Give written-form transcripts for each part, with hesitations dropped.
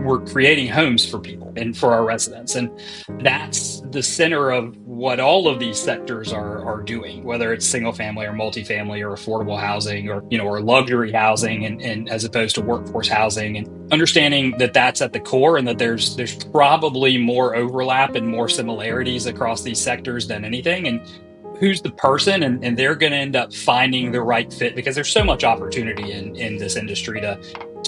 we're creating homes for people and for our residents. And that's the center of what all of these sectors are doing, whether it's single family or multifamily or affordable housing or, or luxury housing and as opposed to workforce housing, and understanding that that's at the core and that there's probably more overlap and more similarities across these sectors than anything. And who's the person, and they're going to end up finding the right fit, because there's so much opportunity in this industry to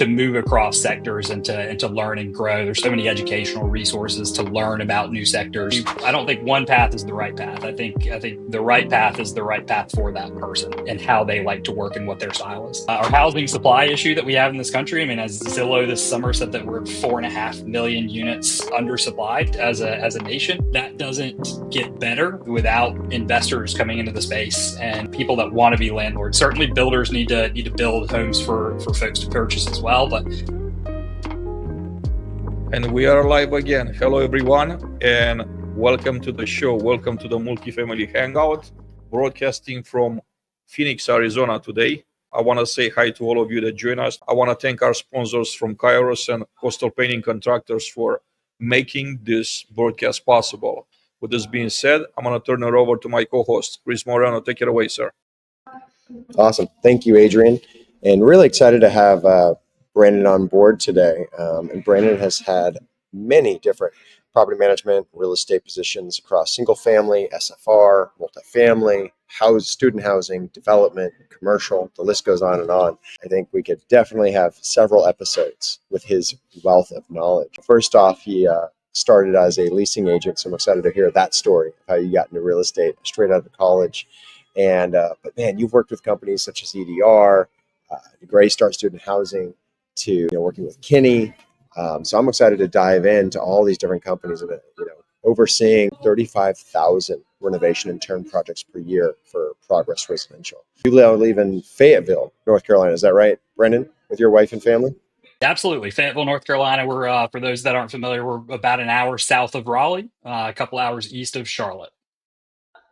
move across sectors and to learn and grow. There's so many educational resources to learn about new sectors. I don't think one path is the right path. I think the right path is the right path for that person and how they like to work and what their style is. Our housing supply issue that we have in this country, I mean, as Zillow this summer said that we're 4.5 million units undersupplied as a nation. That doesn't get better without investors coming into the space and people that want to be landlords. Certainly builders need to build homes for folks to purchase as well, but and we are live again. Hello everyone, and welcome to the show. Welcome to the Multifamily Hangout, broadcasting from Phoenix, Arizona today. I want to say hi to all of you that join us. I want to thank our sponsors from Kairos and Coastal Painting Contractors for making this broadcast possible. With this being said, I'm going to turn it over to my co-host, Chris Moreno. Take it away, sir. Awesome. Thank you, Adrian. And really excited to have Brandon on board today. And Brandon has had many different property management, real estate positions across single family, SFR, multifamily, student housing, development, commercial. The list goes on and on. I think we could definitely have several episodes with his wealth of knowledge. First off, he started as a leasing agent, so I'm excited to hear that story of how you got into real estate straight out of college. And but man, you've worked with companies such as EDR, Greystar Student Housing, to working with Kinney. So I'm excited to dive into all these different companies and overseeing 35,000 renovation and turn projects per year for Progress Residential. You live in Fayetteville, North Carolina. Is that right, Brendan, with your wife and family? absolutely. Fayetteville, North Carolina. We're for those that aren't familiar, we're about an hour south of Raleigh, a couple hours east of Charlotte.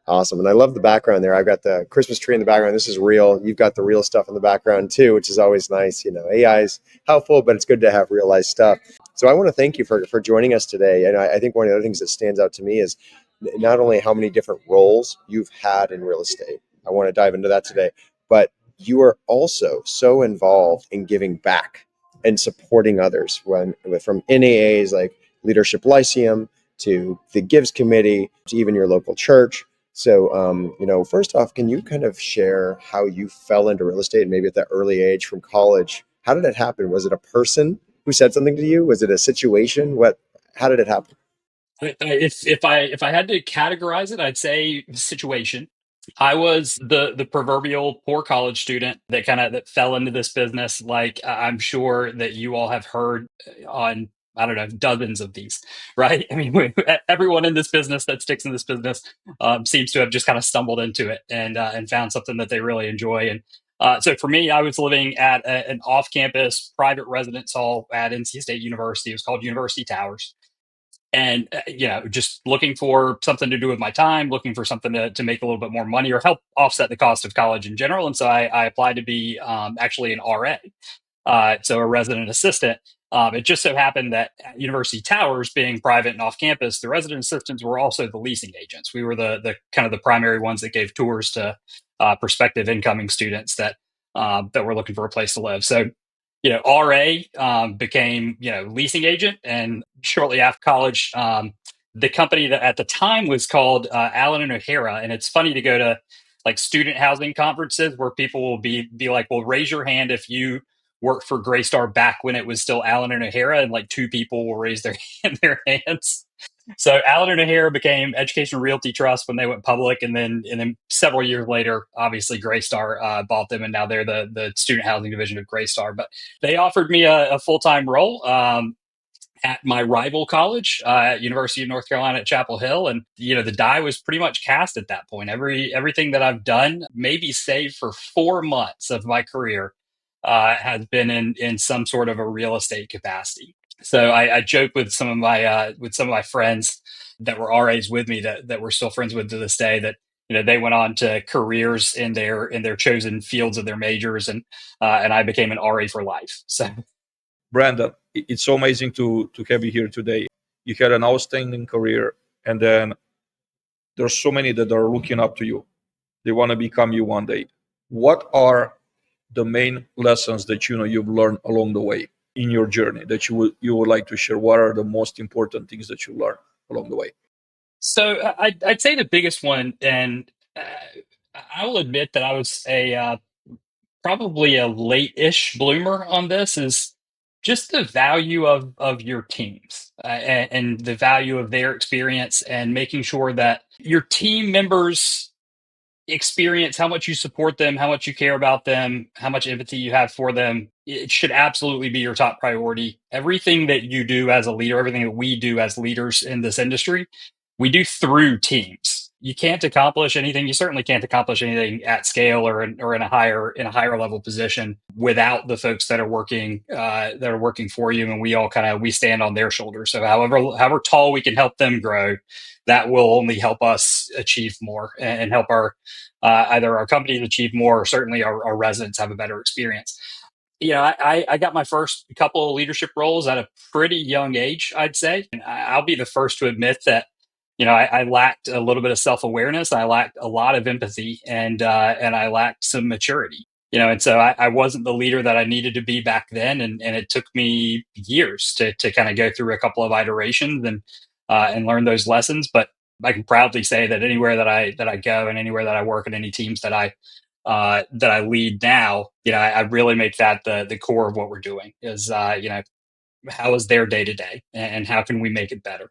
Awesome. And I love the background there. I've got the Christmas tree in the background. This is real. You've got the real stuff in the background too, which is always nice. AI is helpful, but it's good to have real life stuff. So I want to thank you for joining us today. And I think one of the other things that stands out to me is not only how many different roles you've had in real estate. I want to dive into that today, but you are also so involved in giving back and supporting others from NAAs like Leadership Lyceum to the Gives Committee to even your local church. So, first off, can you kind of share how you fell into real estate, maybe at that early age from college? How did it happen? Was it a person who said something to you? Was it a situation? How did it happen? If I had to categorize it, I'd say situation. I was the proverbial poor college student that fell into this business. Like I'm sure that you all have heard on, I don't know, dozens of these, right? I mean, everyone in this business that sticks in this business seems to have just kind of stumbled into it and found something that they really enjoy. And so for me, I was living at an off-campus private residence hall at NC State University. It was called University Towers, and just looking for something to do with my time, looking for something to make a little bit more money or help offset the cost of college in general. And so I applied to be actually an RA, so a resident assistant. It just so happened that at University Towers, being private and off campus, the resident assistants were also the leasing agents. We were the kind of the primary ones that gave tours to prospective incoming students that were looking for a place to live. So RA became, leasing agent. And shortly after college, the company that at the time was called Allen and O'Hara. And it's funny to go to like student housing conferences where people will be like, well, raise your hand if you worked for Greystar back when it was still Allen and O'Hara, and like two people will raise their hands. So Allen and O'Hara became Education Realty Trust when they went public, and then several years later, obviously Greystar bought them, and now they're the student housing division of Greystar. But they offered me a full-time role at my rival college, at University of North Carolina at Chapel Hill, and the die was pretty much cast at that point. Everything that I've done, maybe save for 4 months of my career, has been in some sort of a real estate capacity. So I joke with some of my friends that were RAs with me that we're still friends with to this day, that they went on to careers in their chosen fields of their majors, and I became an RA for life. So Brandon, it's so amazing to have you here today. You had an outstanding career, and then there's so many that are looking up to you. They want to become you one day. What are the main lessons that you've learned along the way in your journey that you would like to share? What are the most important things that you learned along the way? So I'd say the biggest one, and I will admit that I was a probably a late-ish bloomer on this, is just the value of your teams, and the value of their experience, and making sure that your team members experience how much you support them, how much you care about them, how much empathy you have for them. It should absolutely be your top priority. Everything that you do as a leader, everything that we do as leaders in this industry, we do through teams. You can't accomplish anything. You certainly can't accomplish anything at scale or in a higher level position without the folks that are working for you. And we all we stand on their shoulders. So however tall we can help them grow, that will only help us achieve more and help our either our companies achieve more, or certainly our residents have a better experience. I got my first couple of leadership roles at a pretty young age, I'd say. And I'll be the first to admit that, I lacked a little bit of self awareness. I lacked a lot of empathy, and I lacked some maturity. And so I wasn't the leader that I needed to be back then, and it took me years to kind of go through a couple of iterations and learn those lessons. But I can proudly say that anywhere that I go, and anywhere that I work, and any teams that I lead now, I really make that the core of what we're doing is, how is their day to day, and how can we make it better?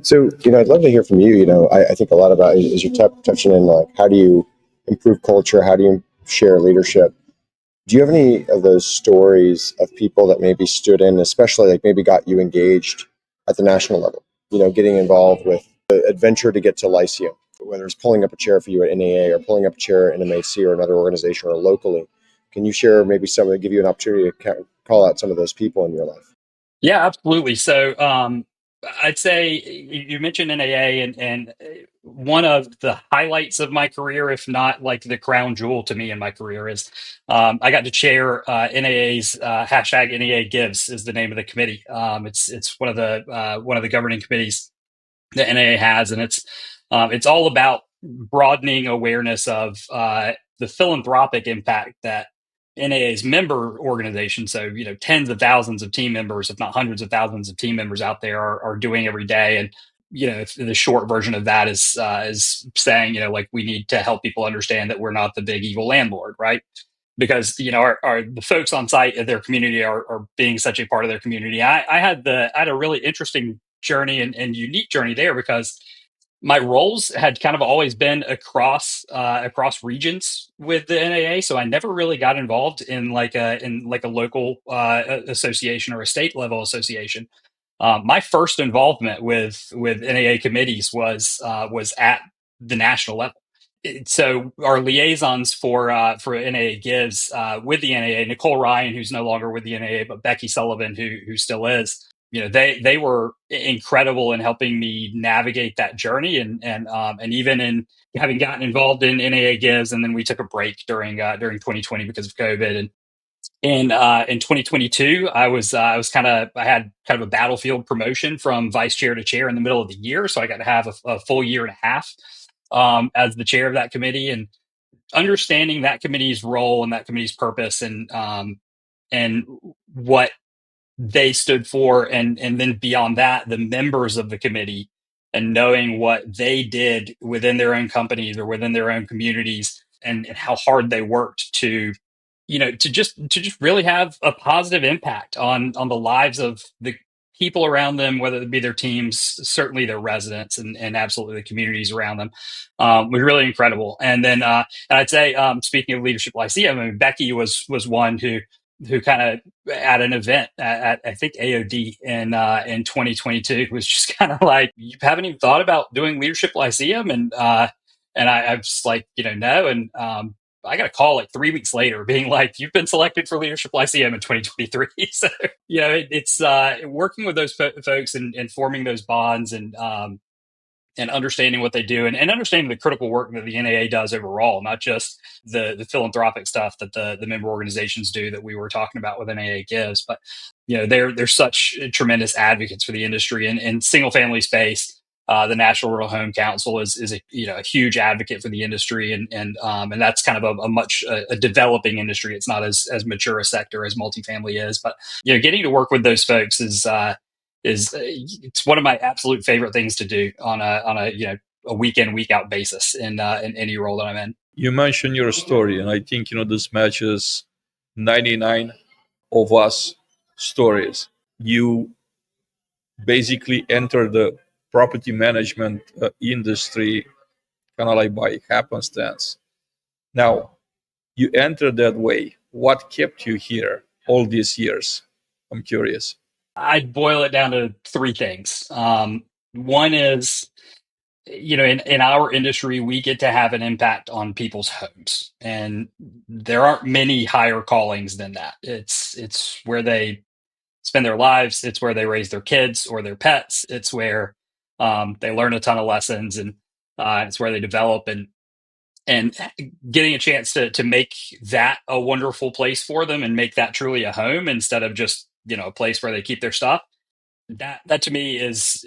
So, I'd love to hear from you. I think a lot about is you're touching in like how do you improve culture? How do you share leadership? Do you have any of those stories of people that maybe stood in, especially like maybe got you engaged at the national level? Getting involved with the adventure to get to Lyceum, whether it's pulling up a chair for you at NAA or pulling up a chair at NMAC or another organization or locally. Can you share maybe some that give you an opportunity to call out some of those people in your life? Yeah, absolutely. So, I'd say you mentioned NAA, and one of the highlights of my career, if not like the crown jewel to me in my career, is I got to chair NAA's hashtag NAA Gives is the name of the committee. It's one of the governing committees that NAA has, and it's all about broadening awareness of the philanthropic impact that NAA's member organization, so tens of thousands of team members, if not hundreds of thousands of team members out there, are doing every day. And the short version of that is saying, like, we need to help people understand that we're not the big evil landlord, right? Because the folks on site at their community are being such a part of their community. I had a really interesting journey and unique journey there, because my roles had kind of always been across regions with the NAA, so I never really got involved in like a local association or a state level association. My first involvement with NAA committees was at the national level. So our liaisons for NAA Gives with the NAA, Nicole Ryan, who's no longer with the NAA, but Becky Sullivan, who still is. They were incredible in helping me navigate that journey, and even in having gotten involved in NAA Gives, and then we took a break during 2020 because of COVID. And in 2022, I had kind of a battlefield promotion from vice chair to chair in the middle of the year, so I got to have a full year and a half as the chair of that committee, and understanding that committee's role and that committee's purpose, and what they stood for, and then beyond that, the members of the committee, and knowing what they did within their own companies or within their own communities, and how hard they worked to to just really have a positive impact on the lives of the people around them, whether it be their teams, certainly their residents, and absolutely the communities around them, was really incredible. And then and I'd say, speaking of leadership lyceum, I mean, Becky was one who kind of at an event at I think AOD in 2022 was just kind of like, you haven't even thought about doing leadership lyceum, and I was like, no. And I got a call like 3 weeks later being like, you've been selected for Leadership Lyceum in 2023. So, it's working with those folks, and forming those bonds, and understanding what they do, and understanding the critical work that the NAA does overall, not just the philanthropic stuff that the member organizations do that we were talking about with NAA Gives, but they're such tremendous advocates for the industry and single family space. The National Rural Home Council is a huge advocate for the industry, and that's kind of a developing industry. It's not as mature a sector as multifamily is, but getting to work with those folks is it's one of my absolute favorite things to do on a week in week out basis in any role that I'm in. You mentioned your story, and I think this matches 99 of us stories. You basically enter the property management industry kind of like by happenstance. Now, you entered that way. What kept you here all these years? I'm curious. I'd boil it down to three things. One is, in our industry, we get to have an impact on people's homes, and there aren't many higher callings than that. It's where they spend their lives. It's where they raise their kids or their pets. It's where they learn a ton of lessons, and it's where they develop and getting a chance to make that a wonderful place for them and make that truly a home instead of just a place where they keep their stuff. That to me is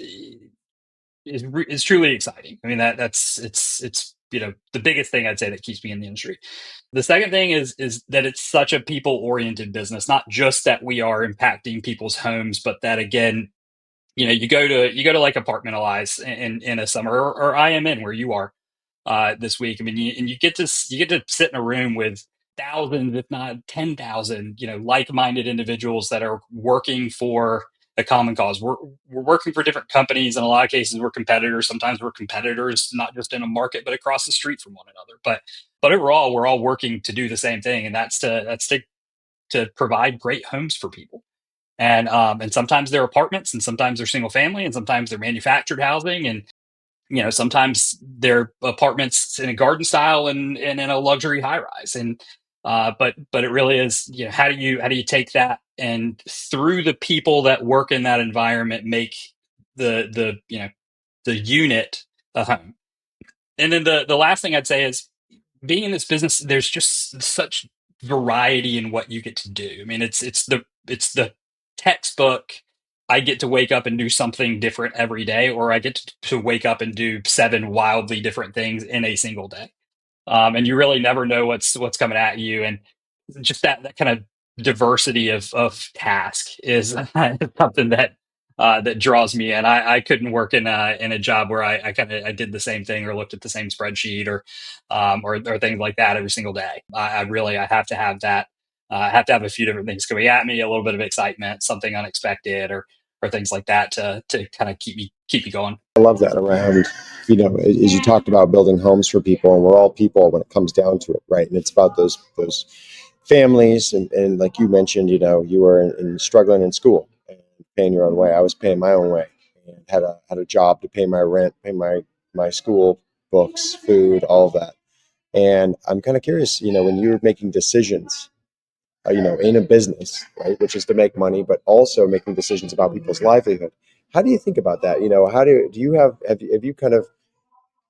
truly exciting. I mean, it's the biggest thing I'd say that keeps me in the industry. The second thing is that it's such a people oriented business, not just that we are impacting people's homes, but that again, you go to like Apartmentalize in a summer, or IMN where you are this week. I mean, you get to sit in a room with thousands, if not 10,000, like-minded individuals that are working for a common cause. We're working for different companies. In a lot of cases, we're competitors. Sometimes we're competitors, not just in a market, but across the street from one another. But overall, we're all working to do the same thing, and that's to provide great homes for people. And sometimes they're apartments, and sometimes they're single family, and sometimes they're manufactured housing, and sometimes they're apartments in a garden style and in a luxury high rise. And but it really is, how do you take that and through the people that work in that environment make the unit a home. And then the last thing I'd say is, being in this business, there's just such variety in what you get to do. I mean, it's the textbook. I get to wake up and do something different every day, or I get to wake up and do seven wildly different things in a single day. And you really never know what's coming at you, and just that kind of diversity of task is something that draws me in. I couldn't work in a job where I did the same thing or looked at the same spreadsheet or things like that every single day. I have to have that. I have to have a few different things coming at me, a little bit of excitement, something unexpected, or things like that to kind of keep me going. I love that around, as you talked about building homes for people, and we're all people when it comes down to it, right? And it's about those families, and like you mentioned, you were struggling in school and paying your own way. I was paying my own way and had a job to pay my rent, pay my school, books, food, all of that. And I'm kind of curious, when you're making decisions, in a business, right, which is to make money, but also making decisions about people's livelihood. How do you think about that? How do you have you kind of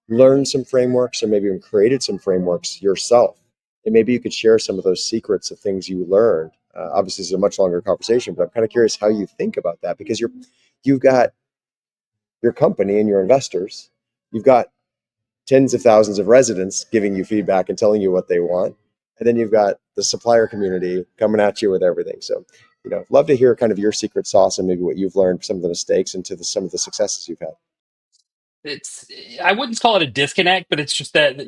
learned some frameworks, or maybe even created some frameworks yourself? And maybe you could share some of those secrets of things you learned. Obviously, this is a much longer conversation, but I'm kind of curious how you think about that, because you've got your company and your investors, you've got tens of thousands of residents giving you feedback and telling you what they want. And then you've got the supplier community coming at you with everything. So, love to hear kind of your secret sauce and maybe what you've learned, some of the mistakes, and some of the successes you've had. it's I wouldn't call it a disconnect, but it's just that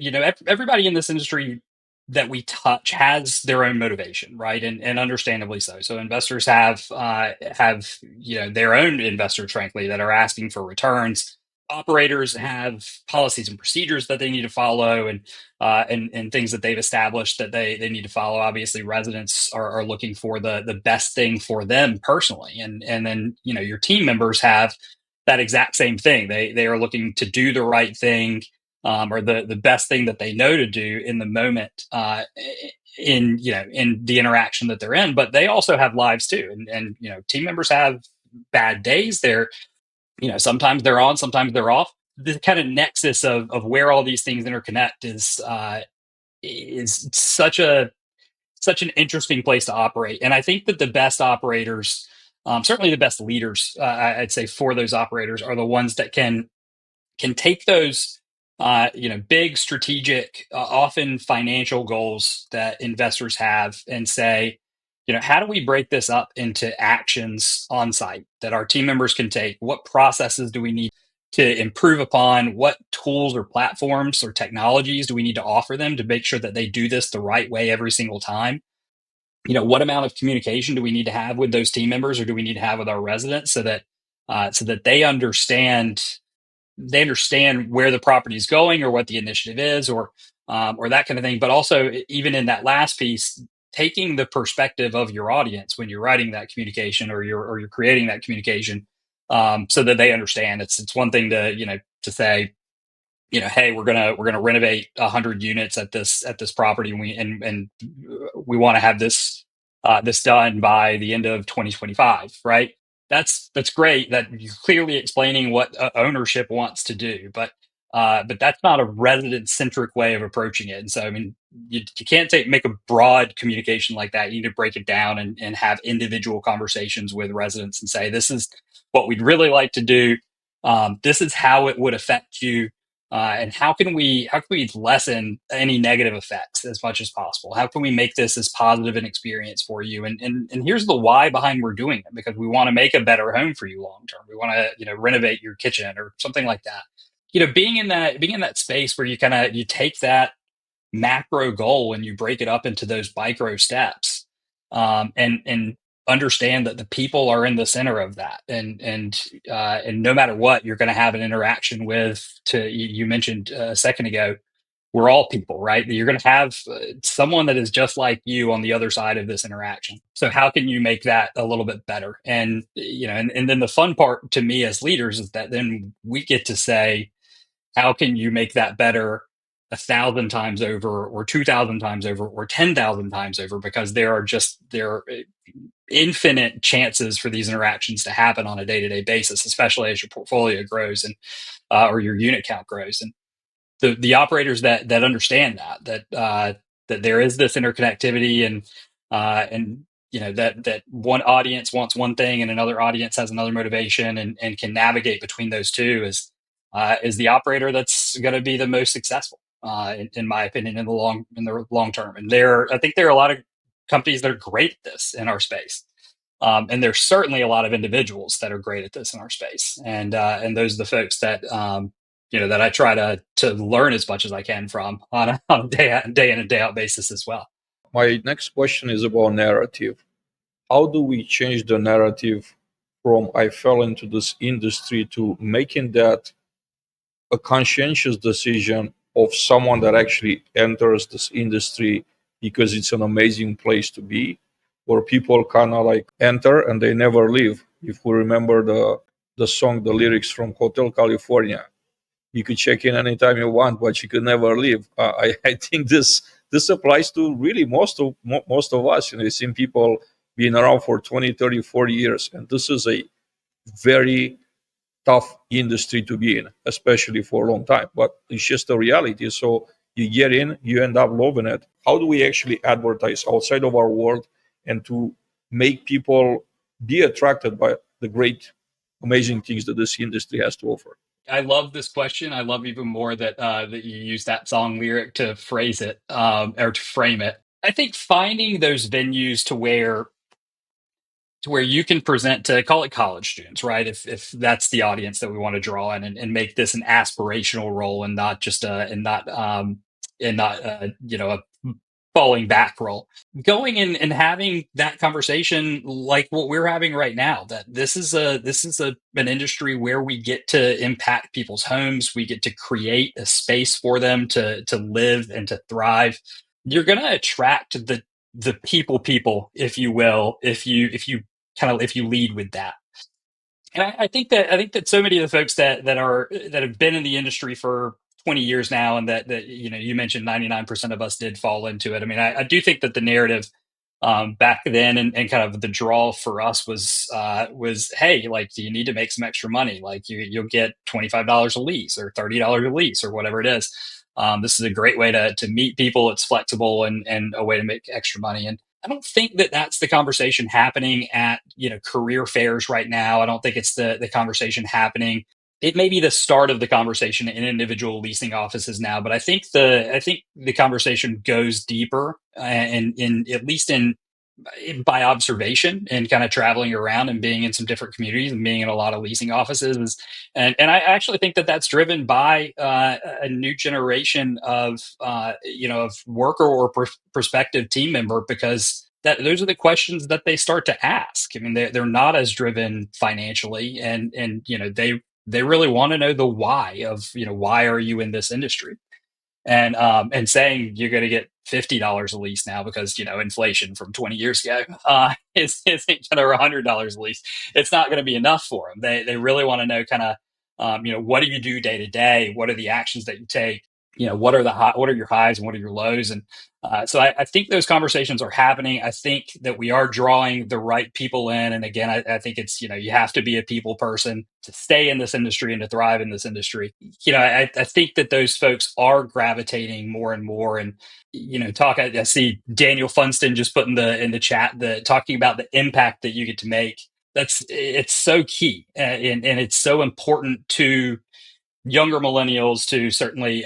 everybody in this industry that we touch has their own motivation, right? And understandably so. So investors have their own investors, frankly, that are asking for returns. Operators have policies and procedures that they need to follow, and things that they've established that they need to follow. Obviously, residents are looking for the best thing for them personally, and then your team members have that exact same thing. They are looking to do the right thing, or the best thing that they know to do in the moment, in the interaction that they're in. But they also have lives too, and team members have bad days. Sometimes they're on, sometimes they're off. the kind of nexus of where all these things interconnect is such an interesting place to operate. And I think that the best operators, certainly the best leaders, I'd say for those operators, are the ones that can take those big strategic, often financial goals that investors have and say, how do we break this up into actions on site that our team members can take? What processes do we need to improve upon? What tools or platforms or technologies do we need to offer them to make sure that they do this the right way every single time? What amount of communication do we need to have with those team members, or do we need to have with our residents, so that they understand where the property is going or what the initiative is, or that kind of thing. But also, even in that last piece, taking the perspective of your audience when you're writing that communication, or you're creating that communication, so that they understand. It's one thing to say, hey, we're gonna renovate 100 units at this property, and we want to have this done by the end of 2025, right? That's great. That you're clearly explaining what ownership wants to do, but that's not a resident centric way of approaching it. And so, I mean, you can't make a broad communication like that. You need to break it down and have individual conversations with residents and say, this is what we'd really like to do. This is how it would affect you, and how can we lessen any negative effects as much as possible? How can we make this as positive an experience for you? And here's the why behind we're doing it, because we want to make a better home for you long term. We want to renovate your kitchen or something like that. Being in that space where you take that macro goal and you break it up into those micro steps, and understand that the people are in the center of that, and no matter what, you're going to have an interaction with. You mentioned a second ago, we're all people, right? You're going to have someone that is just like you on the other side of this interaction. So how can you make that a little bit better? And then the fun part to me as leaders is that then we get to say, how can you make that better 1,000 times over, or 2,000 times over, or 10,000 times over? Because there are infinite chances for these interactions to happen on a day-to-day basis, especially as your portfolio grows, and or your unit count grows. And the operators that understand that there is this interconnectivity, and that one audience wants one thing and another audience has another motivation, and can navigate between those two, is the operator that's going to be the most successful, in my opinion, in the long term. And I think there are a lot of companies that are great at this in our space. And there's certainly a lot of individuals that are great at this in our space, and those are the folks that I try to learn as much as I can from on a day in and day out basis as well. My next question is about narrative. How do we change the narrative from I fell into this industry to making that a conscientious decision of someone that actually enters this industry because it's an amazing place to be, where people kind of like enter and they never leave? If we remember the song, the lyrics from Hotel California, you could check in anytime you want, but you could never leave. I think this applies to really most of us. You've seen people being around for 20, 30, 40 years, and this is a very tough industry to be in, especially for a long time. But it's just a reality. So you get in, you end up loving it. How do we actually advertise outside of our world, and to make people be attracted by the great, amazing things that this industry has to offer? I love this question. I love even more that you use that song lyric to phrase it, or to frame it. I think finding those venues to where you can present, to call it college students, right? If that's the audience that we want to draw in, and make this an aspirational role, and not just a falling back role. Going in and having that conversation like what we're having right now, that this is an industry where we get to impact people's homes, we get to create a space for them to live and to thrive. You're going to attract the people, if you will, if you lead with that. And I think that so many of the folks that have been in the industry for 20 years now, and that you mentioned 99% of us did fall into it. I mean, I do think that the narrative back then, and kind of the draw for us was, hey, like, do you need to make some extra money? Like, you'll get $25 a lease or $30 a lease or whatever it is. This is a great way to meet people. It's flexible and a way to make extra money. And I don't think that that's the conversation happening at career fairs right now. I don't think it's the conversation happening. It may be the start of the conversation in individual leasing offices now, but I think the conversation goes deeper, and in at least in by observation and kind of traveling around and being in some different communities and being in a lot of leasing offices and I actually think that that's driven by a new generation of of worker or prospective team member, because that those are the questions that they start to ask. I mean, they're not as driven financially, and they really want to know the why of, why are you in this industry? And saying you're going to get $50 a lease now because inflation from 20 years ago isn't going to $100 a lease. It's not going to be enough for them. They really want to know kind of what do you do day to day? What are the actions that you take? What are your highs and what are your lows? And so I think those conversations are happening. I think that we are drawing the right people in. And again, I think it's, you have to be a people person to stay in this industry and to thrive in this industry. I think that those folks are gravitating more and more. And, I see Daniel Funston just put in the chat, talking about the impact that you get to make. It's so key, and it's so important to younger millennials, to certainly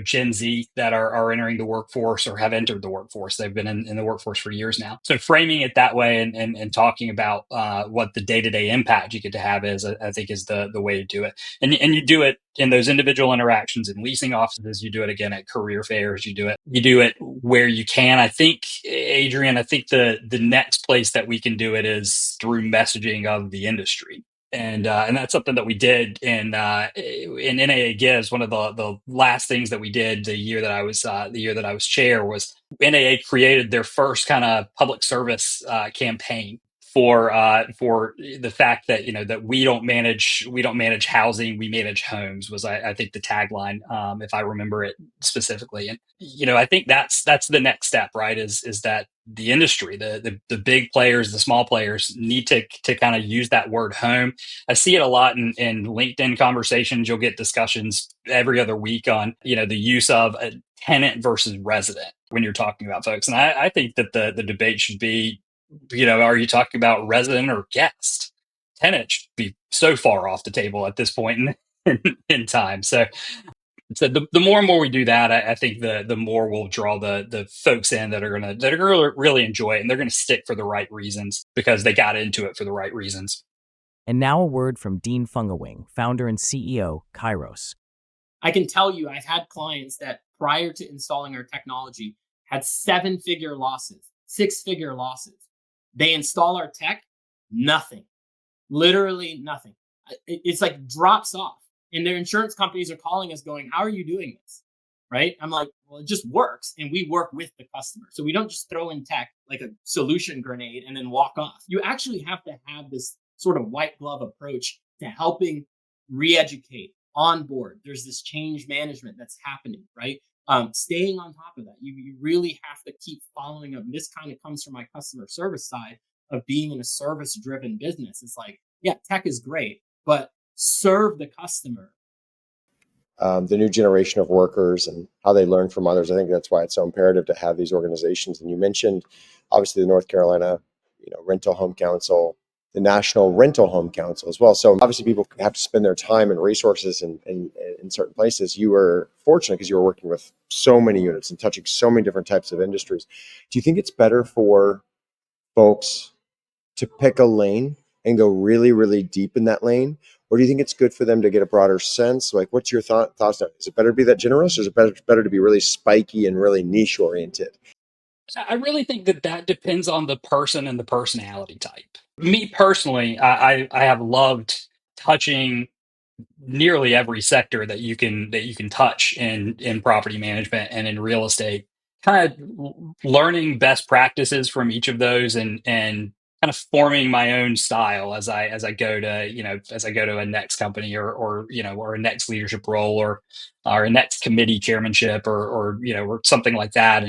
Gen Z that are entering the workforce or have entered the workforce. They've been in the workforce for years now. So framing it that way, and talking about what the day-to-day impact you get to have is, I think, is the way to do it. And you do it in those individual interactions in leasing offices. You do it again at career fairs. You do it where you can. I think, Adrian, the next place that we can do it is through messaging of the industry. And that's something that we did in NAA Gives. One of the last things that we did the year that I was chair was NAA created their first kind of public service campaign for the fact that that we don't manage housing, we manage homes, was I think the tagline, if I remember it specifically. And I think that's the next step, right? Is that the industry, the big players, the small players need to kind of use that word home. I see it a lot in LinkedIn conversations. You'll get discussions every other week on the use of a tenant versus resident when you're talking about folks. And I think that the debate should be, are you talking about resident or guest? Tenant should be so far off the table at this point in time. So the more and more we do that, I think the more we'll draw the folks in that are gonna really enjoy it, and they're gonna stick for the right reasons because they got into it for the right reasons. And now a word from Dean Fungawing, founder and CEO, Kairos. I can tell you, I've had clients that prior to installing our technology had 7-figure losses, 6-figure losses. They install our tech, nothing, literally nothing. It's like drops off. And their insurance companies are calling us going, how are you doing this? Right? I'm like, well, it just works. And we work with the customer. So we don't just throw in tech like a solution grenade and then walk off. You actually have to have this sort of white glove approach to helping re-educate, onboard. There's this change management that's happening, right? Staying on top of that. You really have to keep following up. And this kind of comes from my customer service side of being in a service-driven business. It's like, yeah, tech is great, but serve the customer. The new generation of workers and how they learn from others. I think that's why it's so imperative to have these organizations. And you mentioned, obviously, the North Carolina, Rental Home Council, the National Rental Home Council as well. So obviously, people have to spend their time and resources in certain places. You were fortunate because you were working with so many units and touching so many different types of industries. Do you think it's better for folks to pick a lane and go really, really deep in that lane? Or do you think it's good for them to get a broader sense? Like, what's your thoughts on it? Is it better to be that generous, or is it better to be really spiky and really niche oriented? I really think that depends on the person and the personality type. Me personally, I have loved touching nearly every sector that you can touch in property management and in real estate. Kind of learning best practices from each of those, and kind of forming my own style as I go to a next company, or a next leadership role, or a next committee chairmanship, or something like that.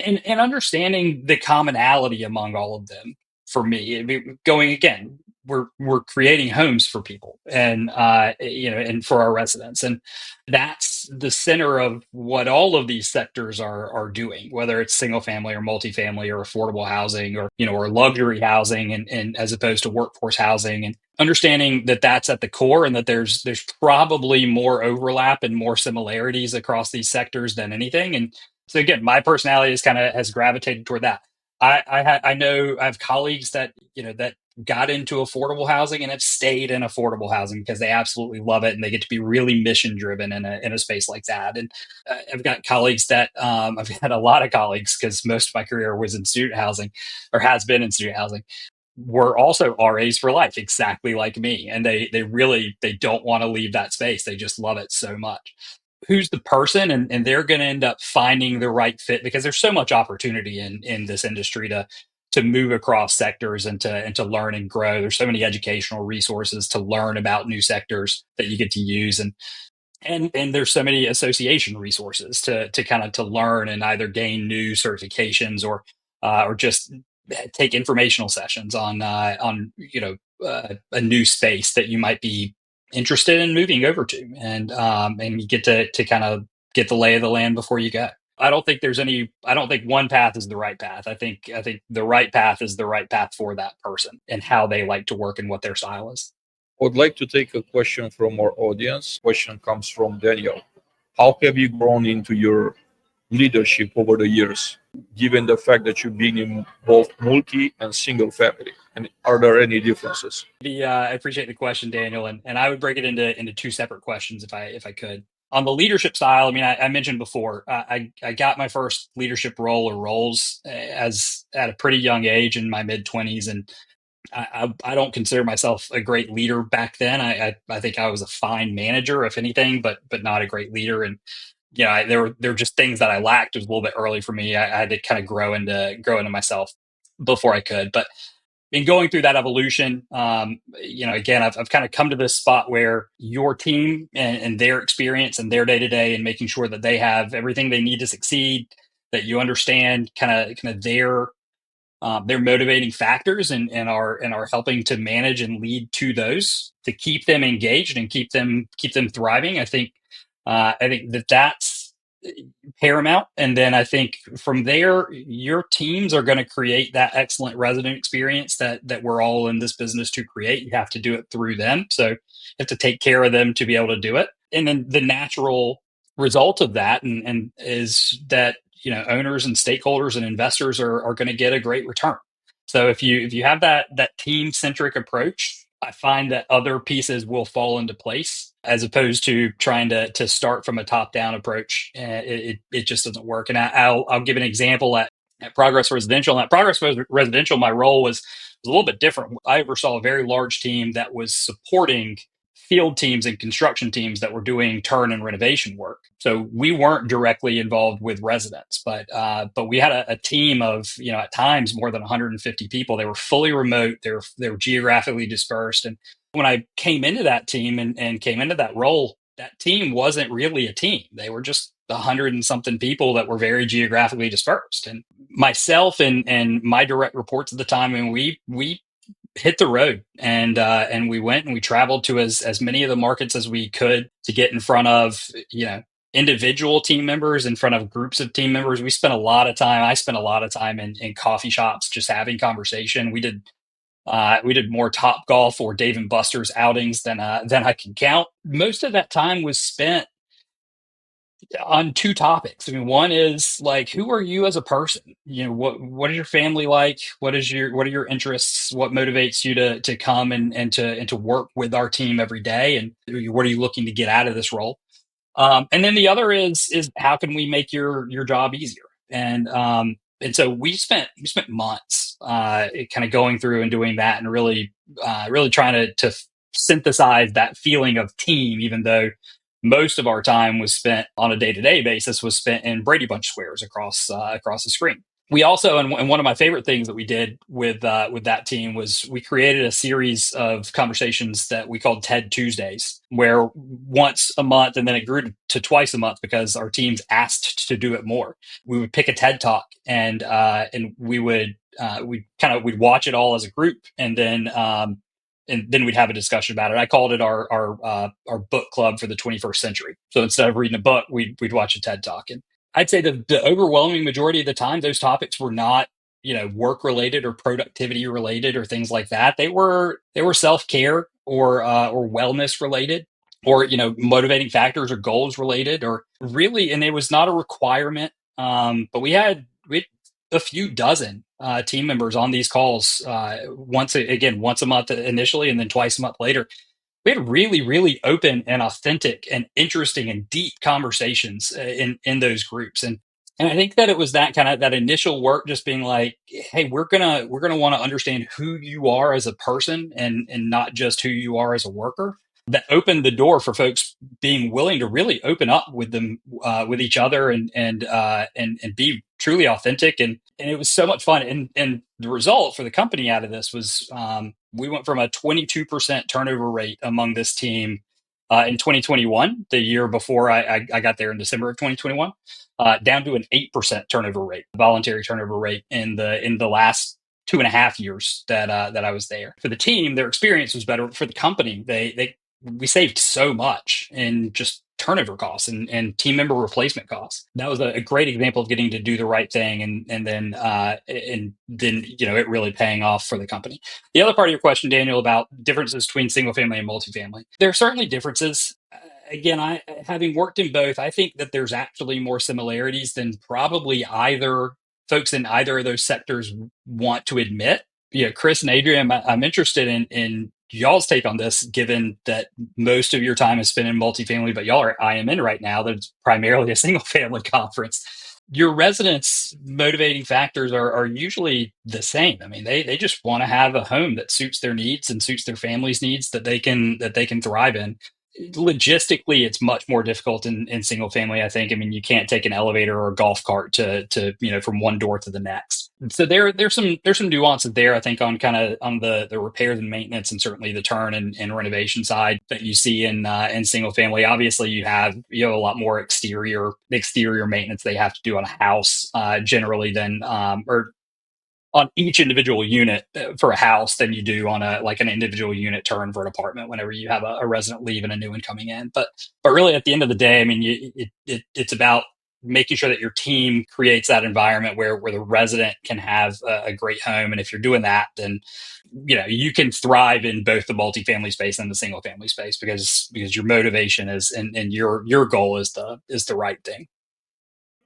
and understanding the commonality among all of them. For me, I mean, going again, we're creating homes for people, and and for our residents, and that's the center of what all of these sectors are doing, whether it's single family or multifamily or affordable housing, or or luxury housing, and as opposed to workforce housing, and understanding that that's at the core, and that there's probably more overlap and more similarities across these sectors than anything. And so again, my personality is kind of has gravitated toward that. I know I have colleagues that that got into affordable housing and have stayed in affordable housing because they absolutely love it, and they get to be really mission driven in a space like that. And I've got colleagues that I've had a lot of colleagues, because most of my career was in student housing, or has been in student housing, were also RAs for life, exactly like me, and they really they don't want to leave that space. They just love it so much. Who's the person, and they're going to end up finding the right fit, because there's so much opportunity in this industry to move across sectors, and to learn and grow. There's so many educational resources to learn about new sectors that you get to use, and there's so many association resources to kind of to learn and either gain new certifications, or just take informational sessions on a new space that you might be interested in moving over to, and you get to kind of get the lay of the land before you go. I don't think one path is the right path. I think the right path is the right path for that person and how they like to work and what their style is. I would like to take a question from our audience. Question comes from Daniel. How have you grown into your leadership over the years, given the fact that you've been in both multi and single family? And are there any differences? I appreciate the question, Daniel, and I would break it into two separate questions if I could. On the leadership style, I mean, I mentioned before, I got my first leadership role or roles as at a pretty young age, in my mid 20s, and I don't consider myself a great leader back then. I think I was a fine manager, if anything, but not a great leader. And there were just things that I lacked. It was a little bit early for me. I had to kind of grow into myself before I could. But in going through that evolution, again, I've kind of come to this spot where your team and their experience and their day to day, and making sure that they have everything they need to succeed, that you understand kind of their motivating factors, and are helping to manage and lead to those, to keep them engaged and keep them thriving. I think that's paramount. And then I think from there, your teams are going to create that excellent resident experience that we're all in this business to create. You have to do it through them, so you have to take care of them to be able to do it. And then the natural result of that, and is that owners and stakeholders and investors are going to get a great return. So if you have that team centric approach, I find that other pieces will fall into place, as opposed to trying to start from a top down approach. It just doesn't work. And I'll give an example at Progress Residential. And at Progress Residential, my role was a little bit different. I oversaw a very large team that was supporting field teams and construction teams that were doing turn and renovation work. So we weren't directly involved with residents, but we had a team of at times more than 150 people. They were fully remote. They were geographically dispersed. And when I came into that team and came into that role, that team wasn't really a team. They were just 100 and something people that were very geographically dispersed. And myself and my direct reports at the time, and we hit the road, and we went and we traveled to as many of the markets as we could, to get in front of individual team members, in front of groups of team members. I spent a lot of time in coffee shops, just having conversation. We did more Top Golf or Dave and Buster's outings than I can count. Most of that time was spent on two topics. I mean, one is like, who are you as a person? What is your family like? What are your interests? What motivates you to come and to work with our team every day? And what are you looking to get out of this role? And then the other is how can we make your job easier? And so we spent months kind of going through and doing that, and really trying to synthesize that feeling of team, even though most of our time was spent on a day-to-day basis was spent in Brady Bunch squares across the screen. We also, and one of my favorite things that we did with that team was we created a series of conversations that we called TED Tuesdays, where once a month, and then it grew to twice a month because our teams asked to do it more. We would pick a TED talk, and we would we'd watch it all as a group, and then we'd have a discussion about it. I called it our book club for the 21st century. So instead of reading a book, we'd watch a TED talk. And I'd say the overwhelming majority of the time, those topics were not, work related or productivity related or things like that. They were self care or wellness related, or motivating factors or goals related, or really, and it was not a requirement. But we had a few dozen team members on these calls once a month initially, and then twice a month later. We had really, really open and authentic and interesting and deep conversations in those groups. And I think that it was that kind of that initial work, just being like, hey, we're gonna want to understand who you are as a person, and not just who you are as a worker. That opened the door for folks being willing to really open up with them, with each other, and be truly authentic. And it was so much fun. And the result for the company out of this was, we went from a 22% turnover rate among this team in 2021, the year before I got there in December of 2021, down to an 8% turnover rate, voluntary turnover rate in the last 2.5 years that I was there. For the team, their experience was better. For the company, we saved so much in just turnover costs and team member replacement costs. That was a great example of getting to do the right thing, and then it really paying off for the company. The other part of your question, Daniel, about differences between single family and multifamily, there are certainly differences. Again, I having worked in both, I think that there's actually more similarities than probably either folks in either of those sectors want to admit. Chris and Adrian, I'm interested in y'all's take on this, given that most of your time is spent in multifamily, but y'all are at IMN right now. That's primarily a single family conference. Your residents' motivating factors are usually the same. I mean, they just want to have a home that suits their needs and suits their family's needs, that they can thrive in. Logistically, it's much more difficult in single family, I think. I mean, you can't take an elevator or a golf cart to from one door to the next. So there's some nuances there, I think, on kind of on the repairs and maintenance, and certainly the turn and renovation side that you see in single family. Obviously, you have a lot more exterior maintenance they have to do on a house generally than or on each individual unit for a house than you do on an individual unit turn for an apartment whenever you have a resident leave and a new one coming in. But really, at the end of the day, I mean, it's about making sure that your team creates that environment where the resident can have a great home. And if you're doing that, then you can thrive in both the multifamily space and the single family space, because your motivation is, and your goal is the right thing.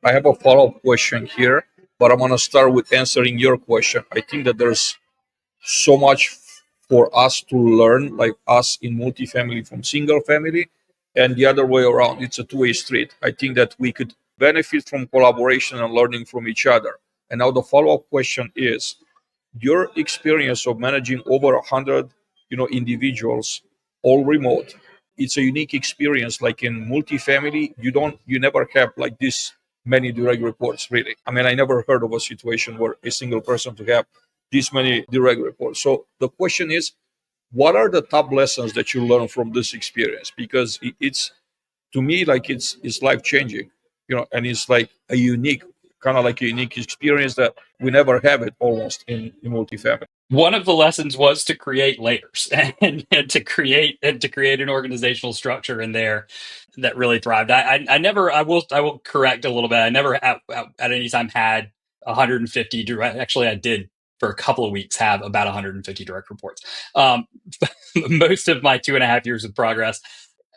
I have a follow-up question here, but I want to start with answering your question. I think that there's so much for us to learn, like us in multifamily from single family, and the other way around. It's a two-way street. I think that we could benefit from collaboration and learning from each other. And now the follow-up question is, your experience of managing over 100 individuals, all remote, it's a unique experience. Like in multifamily, you never have like this many direct reports, really. I mean, I never heard of a situation where a single person to have this many direct reports. So the question is, what are the top lessons that you learn from this experience? Because it's, to me, like it's life changing, and it's like a unique experience that we never have it almost in multifamily. One of the lessons was to create layers and to create an organizational structure in there that really thrived. I will correct a little bit. I never at any time had 150 direct. Actually, I did for a couple of weeks have about 150 direct reports. Um, Most of my 2.5 years of progress,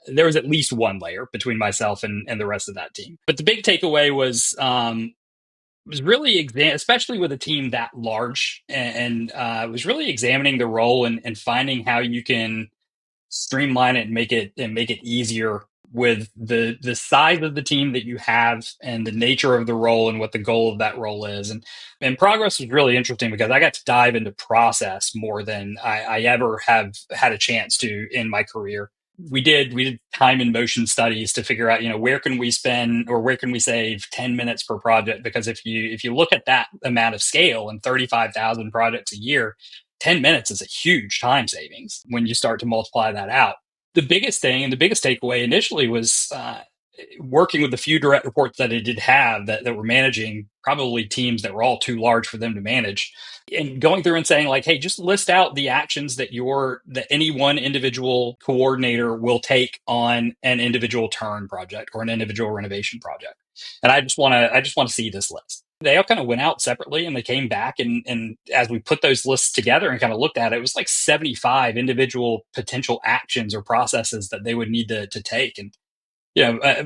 there was at least one layer between myself and the rest of that team. But the big takeaway was really especially with a team that large, and was really examining the role, and finding how you can streamline it and make it easier with the size of the team that you have, and the nature of the role, and what the goal of that role is. And progress was really interesting because I got to dive into process more than I ever have had a chance to in my career. we did time and motion studies to figure out, where can we spend or where can we save 10 minutes per project? Because if you look at that amount of scale and 35,000 projects a year, 10 minutes is a huge time savings when you start to multiply that out. The biggest thing and the biggest takeaway initially was working with the few direct reports that I did have that were managing probably teams that were all too large for them to manage, and going through and saying like, hey, just list out the actions that any one individual coordinator will take on an individual turn project or an individual renovation project. And I just want to see this list. They all kind of went out separately and they came back, and as we put those lists together and kind of looked at it, it was like 75 individual potential actions or processes that they would need to take. And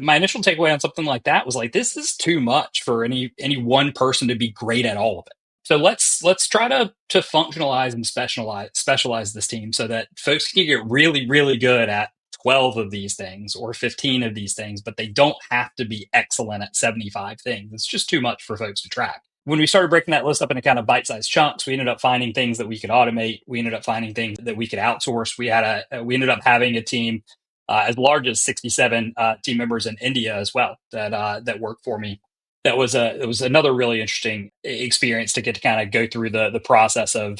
my initial takeaway on something like that was like, this is too much for any one person to be great at all of it. So let's try to functionalize and specialize this team so that folks can get really, really good at 12 of these things or 15 of these things, but they don't have to be excellent at 75 things. It's just too much for folks to track. When we started breaking that list up into kind of bite-sized chunks, we ended up finding things that we could automate. We ended up finding things that we could outsource. We ended up having a team as large as 67 team members in India as well that worked for me. It was another really interesting experience to get to kind of go through the process of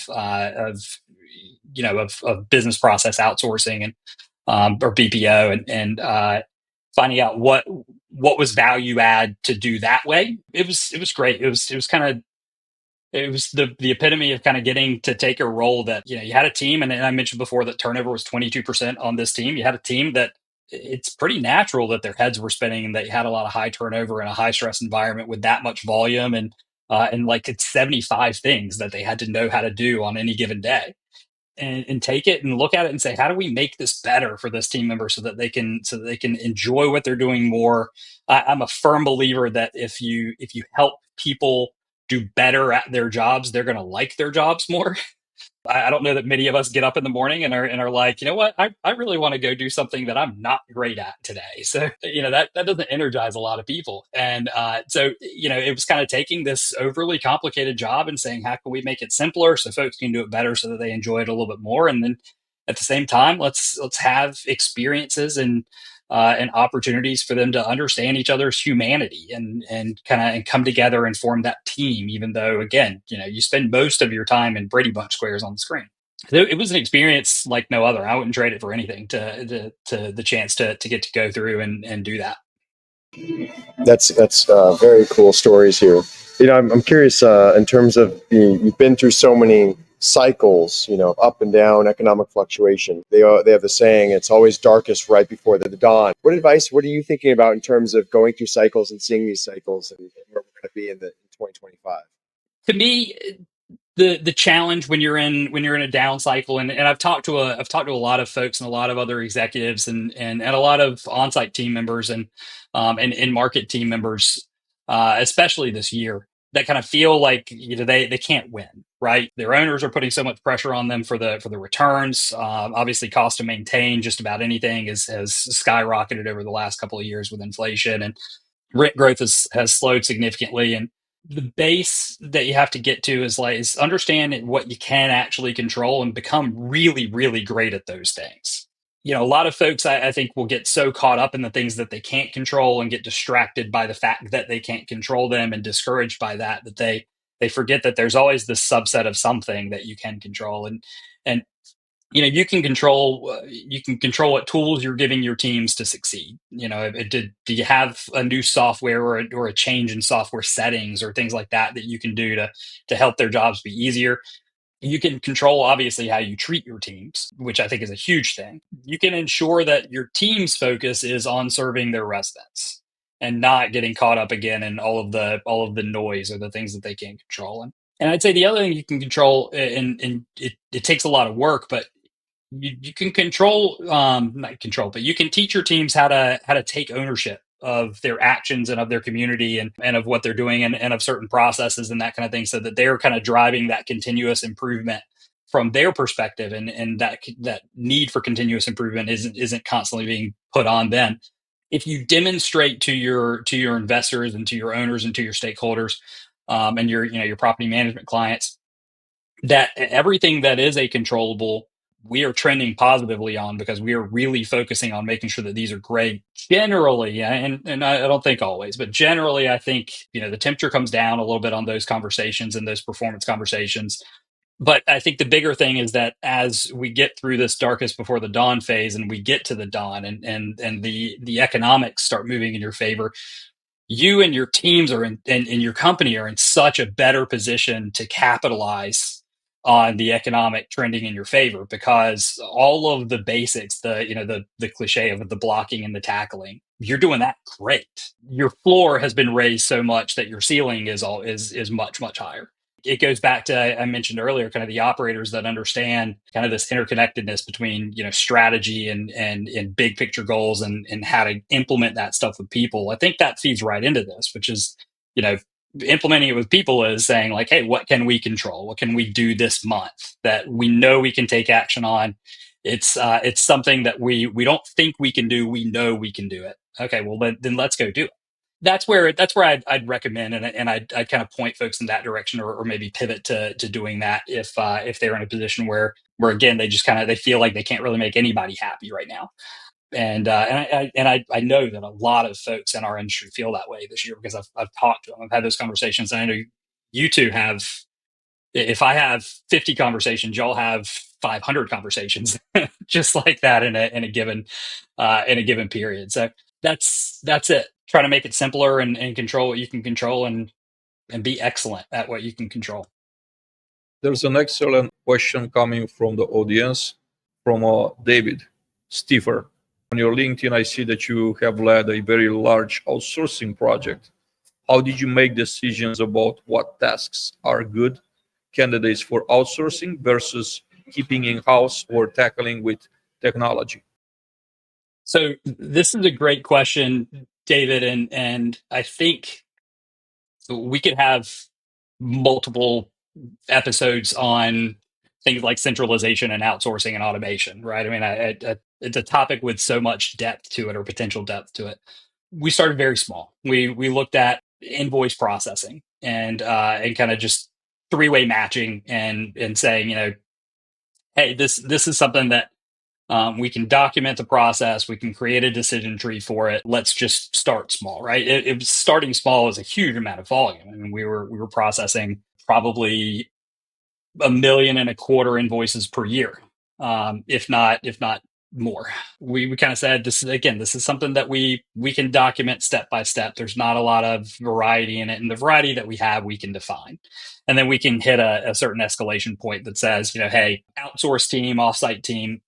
business process outsourcing and or BPO, and finding out what was value add to do that way. It was great. It was the epitome of kind of getting to take a role that, you had a team, and I mentioned before that turnover was 22% on this team. You had a team that it's pretty natural that their heads were spinning and they had a lot of high turnover in a high stress environment with that much volume, and like it's 75 things that they had to know how to do on any given day. And take it and look at it and say, how do we make this better for this team member so that they can enjoy what they're doing more? I'm a firm believer that if you help people do better at their jobs, they're going to like their jobs more. I don't know that many of us get up in the morning and are like, you know what, I really want to go do something that I'm not great at today. So, that doesn't energize a lot of people. And so, it was kind of taking this overly complicated job and saying, how can we make it simpler so folks can do it better so that they enjoy it a little bit more? And then at the same time, let's have experiences and opportunities for them to understand each other's humanity and kind of and come together and form that team, even though, again, you spend most of your time in Brady Bunch squares on the screen. So it was an experience like no other. I wouldn't trade it for anything to the chance to get to go through and do that. That's very cool stories here. I'm curious in terms of you've been through so many cycles, up and down, economic fluctuation. They have the saying, it's always darkest right before the dawn. What are you thinking about in terms of going through cycles and seeing these cycles and where we're going to be in 2025? To me, the challenge when you're in a down cycle, and I've talked to a lot of folks and a lot of other executives and a lot of on-site team members and in-market team members, especially this year, that kind of feel like they can't win, right? Their owners are putting so much pressure on them for the returns. Obviously, cost to maintain just about anything has skyrocketed over the last couple of years with inflation, and rent growth has slowed significantly. And the base that you have to get to is understand what you can actually control and become really, really great at those things. A lot of folks, I think, will get so caught up in the things that they can't control and get distracted by the fact that they can't control them and discouraged by that they forget that there's always this subset of something that you can control. And you can control what tools you're giving your teams to succeed. Do you have a new software or a change in software settings or things like that you can do to help their jobs be easier? You can control, obviously, how you treat your teams, which I think is a huge thing. You can ensure that your team's focus is on serving their residents and not getting caught up again in all of the noise or the things that they can't control. And I'd say the other thing you can control, and it takes a lot of work, but you can not control, but you can teach your teams how to take ownership of their actions and of their community and of what they're doing and of certain processes and that kind of thing, so that they're kind of driving that continuous improvement from their perspective, and that need for continuous improvement isn't constantly being put on them. If you demonstrate to your investors and to your owners and to your stakeholders, and your property management clients, that everything that is a controllable we are trending positively on, because we are really focusing on making sure that these are great generally. And I don't think always, but generally, I think, the temperature comes down a little bit on those conversations and those performance conversations. But I think the bigger thing is that as we get through this darkest before the dawn phase, and we get to the dawn, and the economics start moving in your favor, you and your teams are and your company are in such a better position to capitalize on the economic trending in your favor, because all of the basics, the cliche of the blocking and the tackling, you're doing that great. Your floor has been raised so much that your ceiling is much higher. It goes back to, I mentioned earlier, kind of the operators that understand kind of this interconnectedness between, strategy and big picture goals, and how to implement that stuff with people. I think that feeds right into this, which is, implementing it with people is saying, like, hey, what can we control? What can we do this month that we know we can take action on? It's something that we don't think we can do. We know we can do it. Okay, well then let's go do it. That's where I'd recommend, and I'd kind of point folks in that direction, or maybe pivot to doing that if they're in a position where again they just kind of they feel like they can't really make anybody happy right now. And I know that a lot of folks in our industry feel that way this year, because I've talked to them, I've had those conversations, and I know you two have. If I have 50 conversations, y'all have 500 conversations, just like that in a given period. So that's it. Try to make it simpler, and control what you can control, and be excellent at what you can control. There's an excellent question coming from the audience from David Stiffer. On your LinkedIn, I see that you have led a very large outsourcing project. How did you make decisions about what tasks are good candidates for outsourcing versus keeping in-house or tackling with technology? So this is a great question, David, and I think we could have multiple episodes on things like centralization and outsourcing and automation, right? I mean, it's a topic with so much depth to it, or potential depth to it. We started very small. We looked at invoice processing, and kind of just three-way matching, and saying, hey, this is something that we can document the process. We can create a decision tree for it. Let's just start small, right? It was starting small was a huge amount of volume. I mean, we were processing probably 1.25 million invoices per year, if not more. We kind of said, this is something that we can document step by step. There's not a lot of variety in it, and the variety that we have, we can define, and then we can hit a certain escalation point that says, hey, outsource team, offsite team,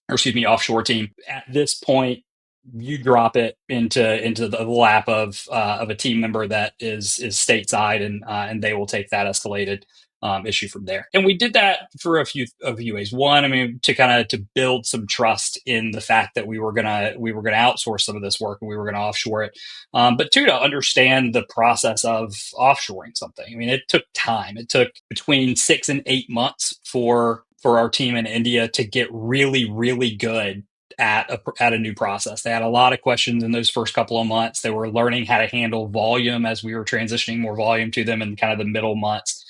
or excuse me, offshore team. At this point, you drop it into the lap of a team member that is stateside, and they will take that escalated issue from there. And we did that for a few ways. One, I mean, to build some trust in the fact that we were gonna outsource some of this work, and we were gonna offshore it. But two, to understand the process of offshoring something. I mean, it took time. It took between 6 and 8 months for our team in India to get really, really good at a new process. They had a lot of questions in those first couple of months. They were learning how to handle volume as we were transitioning more volume to them in kind of the middle months.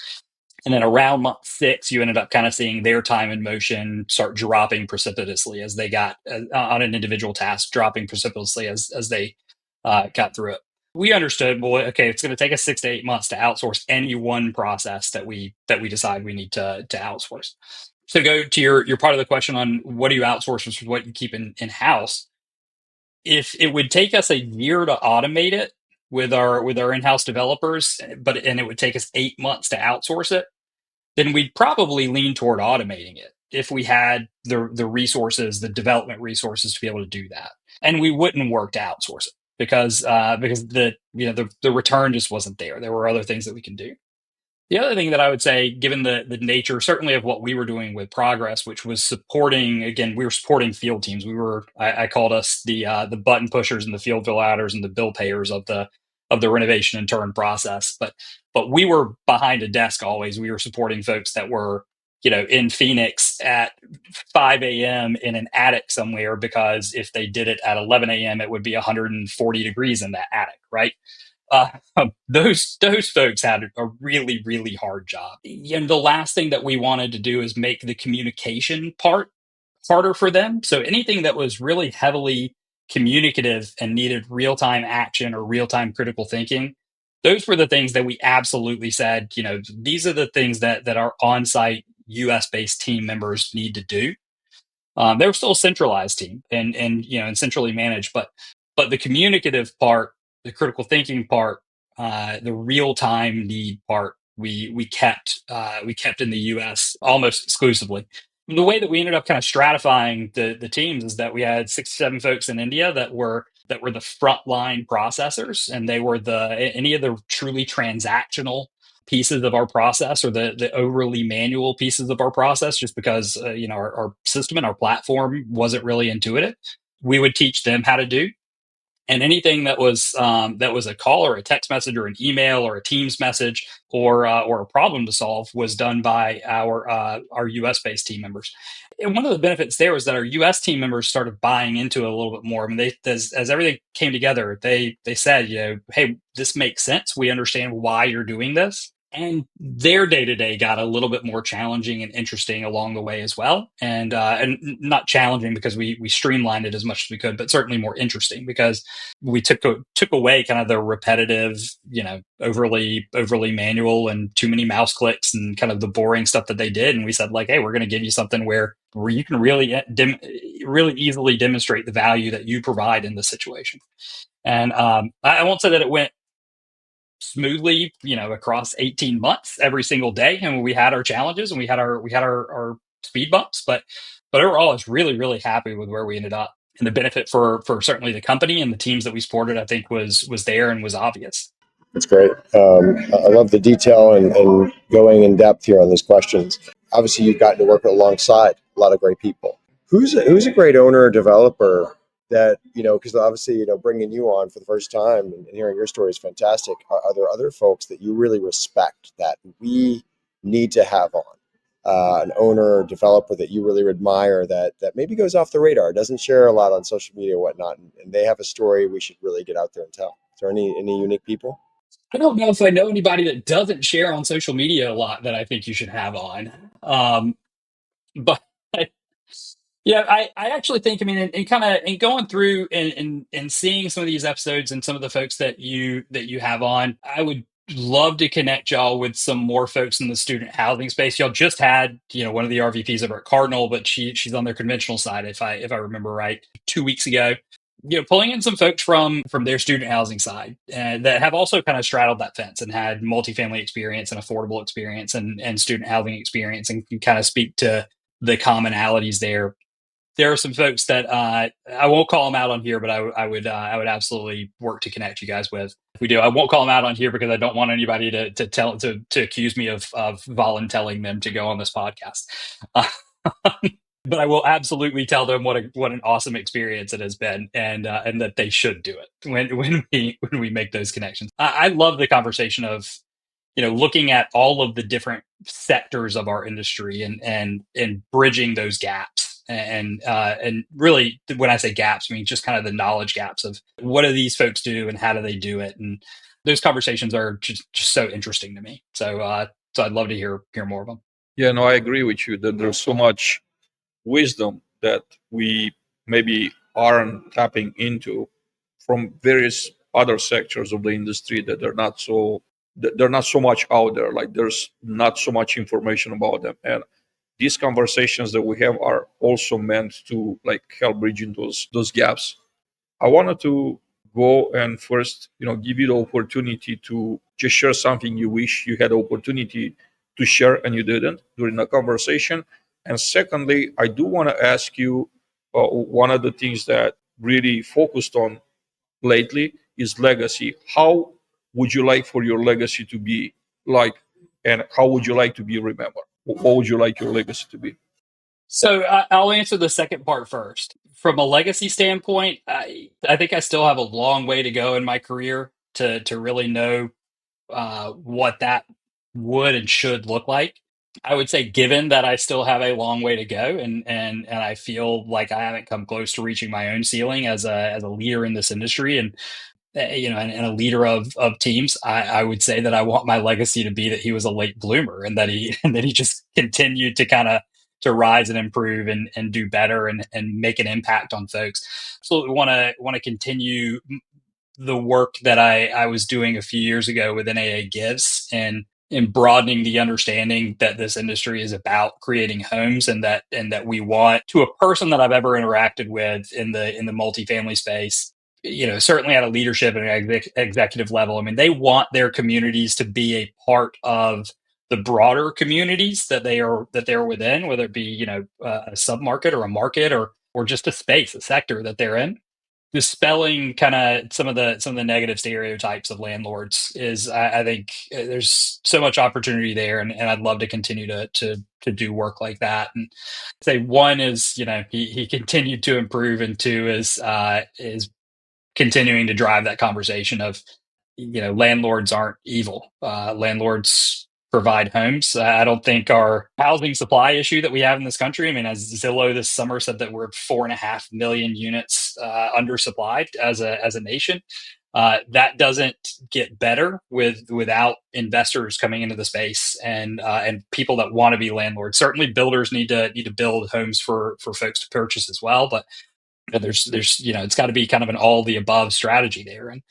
And then around month 6, you ended up kind of seeing their time in motion start dropping precipitously as they got on an individual task, dropping precipitously as they got through it. We understood, well, okay, it's going to take us 6 to 8 months to outsource any one process that we decide we need to outsource. So go to your part of the question on what do you outsource versus what you keep in house. If it would take us a year to automate it with our in-house developers, and it would take us 8 months to outsource it, then we'd probably lean toward automating it if we had the resources, the development resources to be able to do that. And we wouldn't work to outsource it because the return just wasn't there. There were other things that we can do. The other thing that I would say, given the nature, certainly of what we were doing with Progress, which was supporting, again, we were supporting field teams. I called us the button pushers and the field fill outers and the bill payers of the renovation and turn process. But we were behind a desk always. We were supporting folks that were, in Phoenix at 5 a.m. in an attic somewhere, because if they did it at 11 a.m., it would be 140 degrees in that attic, right? Those folks had a really, really hard job. And the last thing that we wanted to do is make the communication part harder for them. So anything that was really heavily communicative and needed real-time action or real-time critical thinking, those were the things that we absolutely said, these are the things that our on-site US based team members need to do. They were still a centralized team and centrally managed, but the communicative part, the critical thinking part, the real time need part, we kept in the U.S. almost exclusively. The way that we ended up kind of stratifying the teams is that we had 6 or 7 folks in India that were the frontline processors, and they were any of the truly transactional pieces of our process or the overly manual pieces of our process, just because our system and our platform wasn't really intuitive. We would teach them how to do, and anything that was a call or a text message or an email or a Teams message or a problem to solve was done by our US based team members. And one of the benefits there was that our US team members started buying into it a little bit more. I mean, as everything came together, they said, hey, this makes sense. We understand why you're doing this. And their day to day got a little bit more challenging and interesting along the way as well, and not challenging because we streamlined it as much as we could, but certainly more interesting because we took away kind of the repetitive, overly manual and too many mouse clicks and kind of the boring stuff that they did, and we said like, hey, we're going to give you something where you can really easily demonstrate the value that you provide in this situation. And I won't say that it went smoothly, across 18 months every single day. And we had our challenges and we had our speed bumps, but overall, I was really, really happy with where we ended up. And the benefit for certainly the company and the teams that we supported, I think was there and was obvious. That's great. I love the detail and going in depth here on these questions. Obviously, you've gotten to work alongside a lot of great people. Who's a great owner or developer that, because obviously, bringing you on for the first time and hearing your story is fantastic. Are there other folks that you really respect that we need to have on? An owner or developer that you really admire that maybe goes off the radar, doesn't share a lot on social media or whatnot, and they have a story we should really get out there and tell. Is there any unique people? I don't know if I know anybody that doesn't share on social media a lot that I think you should have on. But yeah, I actually think, I mean, and kind of in going through and seeing some of these episodes and some of the folks that you have on, I would love to connect y'all with some more folks in the student housing space. Y'all just had, one of the RVPs over at Cardinal, but she's on their conventional side, if I remember right, 2 weeks ago. Pulling in some folks from their student housing side that have also kind of straddled that fence and had multifamily experience and affordable experience and student housing experience, and can kind of speak to the commonalities there. There are some folks that I won't call them out on here, but I would absolutely work to connect you guys with. If we do, I won't call them out on here because I don't want anybody to accuse me of volunteering them to go on this podcast. But I will absolutely tell them what an awesome experience it has been, and that they should do it when we make those connections. I love the conversation of looking at all of the different sectors of our industry and bridging those gaps. And really, when I say gaps, I mean just kind of the knowledge gaps of what do these folks do and how do they do it. And those conversations are just so interesting to me. So I'd love to hear more of them. Yeah, no, I agree with you that there's so much wisdom that we maybe aren't tapping into from various other sectors of the industry that they're not so much out there. Like there's not so much information about them, and these conversations that we have are also meant to like help bridging those gaps. I wanted to go and first, give you the opportunity to just share something you wish you had the opportunity to share and you didn't during the conversation. And secondly, I do want to ask you one of the things that really focused on lately is legacy. How would you like for your legacy to be like, and how would you like to be remembered? What would you like your legacy to be? So I'll answer the second part first. From a legacy standpoint, I think I still have a long way to go in my career to really know what that would and should look like. I would say, given that I still have a long way to go, and I feel like I haven't come close to reaching my own ceiling as a leader in this industry, and and a leader of teams, I would say that I want my legacy to be that he was a late bloomer and that he just continued to kind of to rise and improve and do better and make an impact on folks. Absolutely want to continue the work that I was doing a few years ago with NAA Gives and in broadening the understanding that this industry is about creating homes and that we want to a person that I've ever interacted with in the multifamily space, certainly at a leadership and executive level. I mean, they want their communities to be a part of the broader communities that they're within, whether it be, a submarket or a market or just a space, a sector that they're in. Dispelling kind of some of the negative stereotypes of landlords is, I think, there's so much opportunity there, and I'd love to continue to do work like that. And say one is, he continued to improve, and two is continuing to drive that conversation of, landlords aren't evil. Landlords provide homes. I don't think our housing supply issue that we have in this country, I mean, as Zillow this summer said that we're 4.5 million units undersupplied as a nation. That doesn't get better without investors coming into the space and people that want to be landlords. Certainly, builders need to build homes for folks to purchase as well, but there's it's got to be kind of an all the above strategy there. And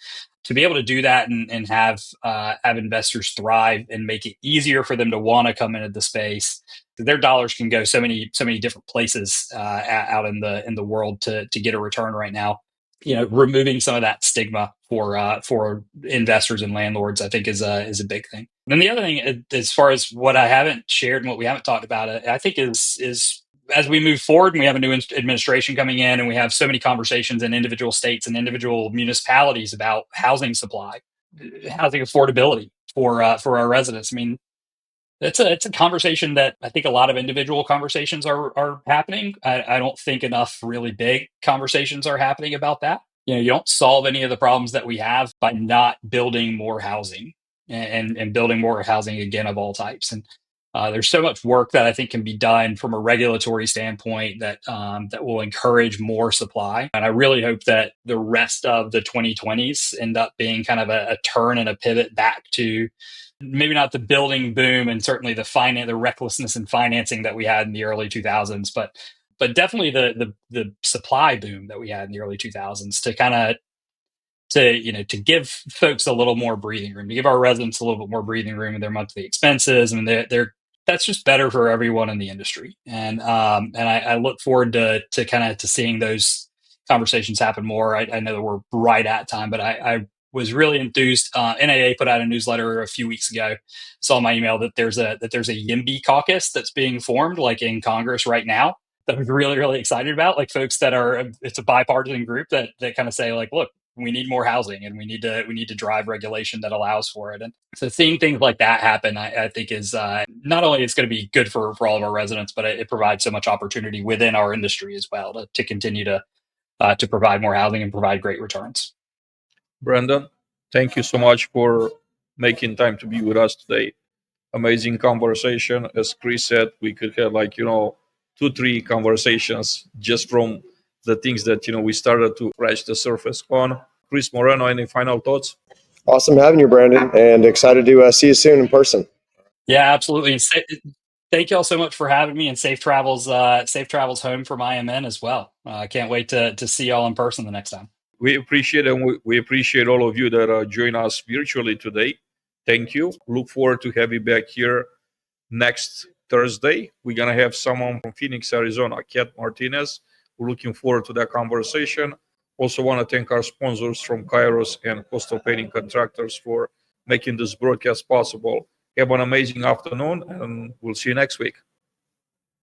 to be able to do that and have investors thrive and make it easier for them to want to come into the space, their dollars can go so many different places out in the world to get a return right now. Removing some of that stigma for investors and landlords, I think is a big thing. And then the other thing, as far as what I haven't shared and what we haven't talked about, I think is as we move forward and we have a new administration coming in and we have so many conversations in individual states and individual municipalities about housing supply, housing affordability for our residents. I mean, it's a conversation that I think a lot of individual conversations are happening. I don't think enough really big conversations are happening about that. You don't solve any of the problems that we have by not building more housing and building more housing again of all types. And there's so much work that I think can be done from a regulatory standpoint that will encourage more supply. And I really hope that the rest of the 2020s end up being kind of a turn and a pivot back to maybe not the building boom and certainly the recklessness in financing that we had in the early 2000s, but definitely the supply boom that we had in the early 2000s to kind of to give folks a little more breathing room, to give our residents a little bit more breathing room in their monthly expenses. I mean, that's just better for everyone in the industry. And I look forward to seeing those conversations happen more. I know that we're right at time, but I was really enthused. NAA put out a newsletter a few weeks ago. Saw my email that there's a YIMBY caucus that's being formed, like in Congress right now, that I'm really, really excited about. Like folks it's a bipartisan group that kind of say like, look, we need more housing and we need to drive regulation that allows for it. And so seeing things like that happen, I think is not only it's going to be good for all of our residents, but it provides so much opportunity within our industry as well to continue to provide more housing and provide great returns. Brandon, thank you so much for making time to be with us today. Amazing conversation. As Chris said, we could have 2-3 conversations just from the things that we started to scratch the surface on. Chris Moreno, any final thoughts? Awesome having you, Brandon, and excited to see you soon in person. Yeah, absolutely. Thank you all so much for having me, and safe travels home from IMN as well. I can't wait to see y'all in person the next time. We appreciate it, and we appreciate all of you that join us virtually today. Thank you. Look forward to have you back here next Thursday. We're going to have someone from Phoenix, Arizona, Kat Martinez. We're looking forward to that conversation. Also want to thank our sponsors from Kairos and Coastal Painting Contractors for making this broadcast possible. Have an amazing afternoon, and we'll see you next week.